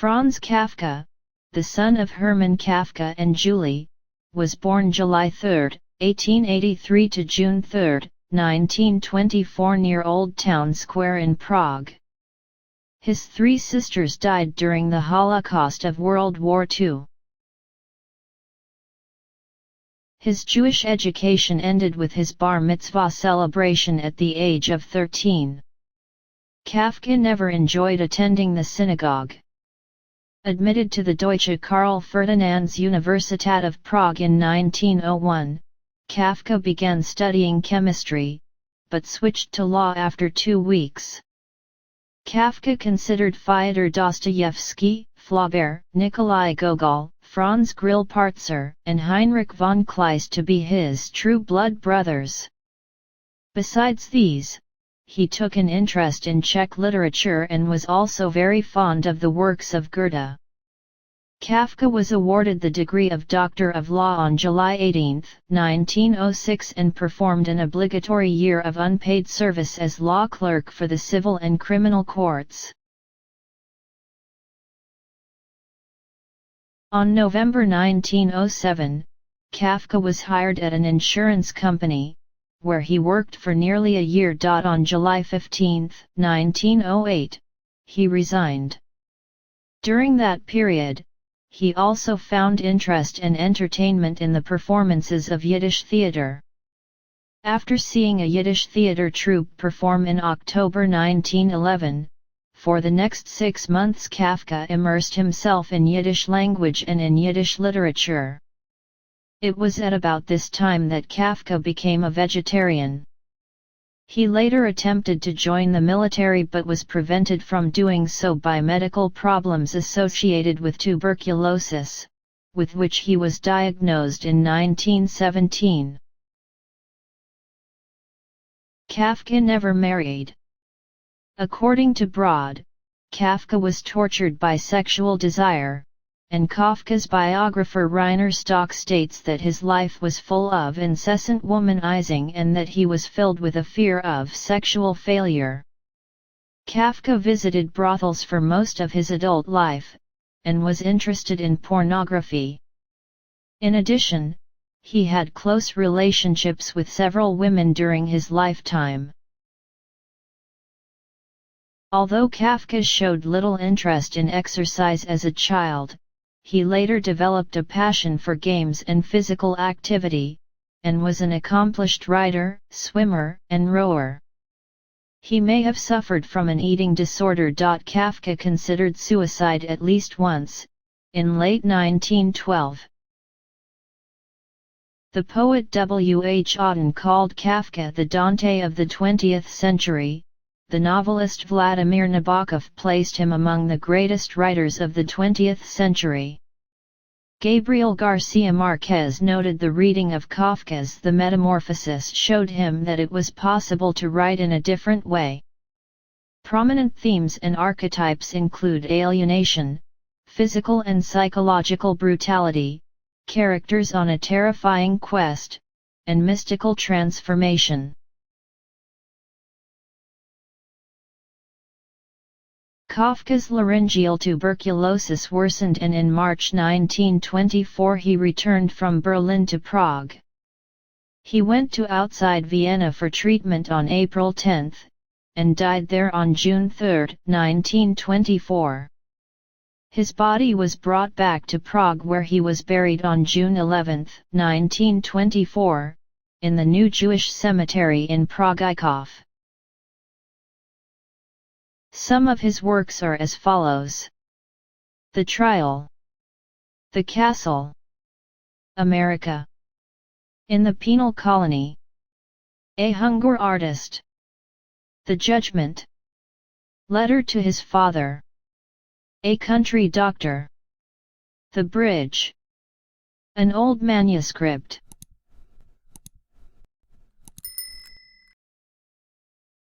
Franz Kafka, the son of Hermann Kafka and Julie, was born July 3, 1883 to June 3, 1924 near Old Town Square in Prague. His three sisters died during the Holocaust of World War II. His Jewish education ended with his bar mitzvah celebration at the age of 13. Kafka never enjoyed attending the synagogue. Admitted to the Deutsche Karl Ferdinands Universität of Prague in 1901, Kafka began studying chemistry, but switched to law after 2 weeks. Kafka considered Fyodor Dostoevsky, Flaubert, Nikolai Gogol, Franz Grillparzer, and Heinrich von Kleist to be his true blood brothers. Besides these, he took an interest in Czech literature and was also very fond of the works of Goethe. Kafka was awarded the degree of Doctor of Law on July 18, 1906 and performed an obligatory year of unpaid service as law clerk for the civil and criminal courts. On November 1907, Kafka was hired at an insurance company, where he worked for nearly a year. On July 15, 1908, he resigned. During that period, he also found interest and entertainment in the performances of Yiddish theater. After seeing a Yiddish theater troupe perform in October 1911, for the next 6 months Kafka immersed himself in Yiddish language and in Yiddish literature. It was at about this time that Kafka became a vegetarian. He later attempted to join the military but was prevented from doing so by medical problems associated with tuberculosis, with which he was diagnosed in 1917. Kafka never married. According to Brod, Kafka was tortured by sexual desire, and Kafka's biographer Rainer Stock states that his life was full of incessant womanizing and that he was filled with a fear of sexual failure. Kafka visited brothels for most of his adult life, and was interested in pornography. In addition, he had close relationships with several women during his lifetime. Although Kafka showed little interest in exercise as a child, he later developed a passion for games and physical activity, and was an accomplished writer, swimmer, and rower. He may have suffered from an eating disorder. Kafka considered suicide at least once, in late 1912. The poet W. H. Auden called Kafka the Dante of the 20th century. The novelist Vladimir Nabokov placed him among the greatest writers of the 20th century. Gabriel Garcia Marquez noted the reading of Kafka's The Metamorphosis showed him that it was possible to write in a different way. Prominent themes and archetypes include alienation, physical and psychological brutality, characters on a terrifying quest, and mystical transformation. Kafka's laryngeal tuberculosis worsened and in March 1924 he returned from Berlin to Prague. He went to outside Vienna for treatment on April 10, and died there on June 3, 1924. His body was brought back to Prague where he was buried on June 11, 1924, in the new Jewish cemetery in Prague. Some of his works are as follows: The Trial, The Castle, America, In the Penal Colony, A Hunger Artist, The Judgment, Letter to His Father, A Country Doctor, The Bridge, An Old Manuscript.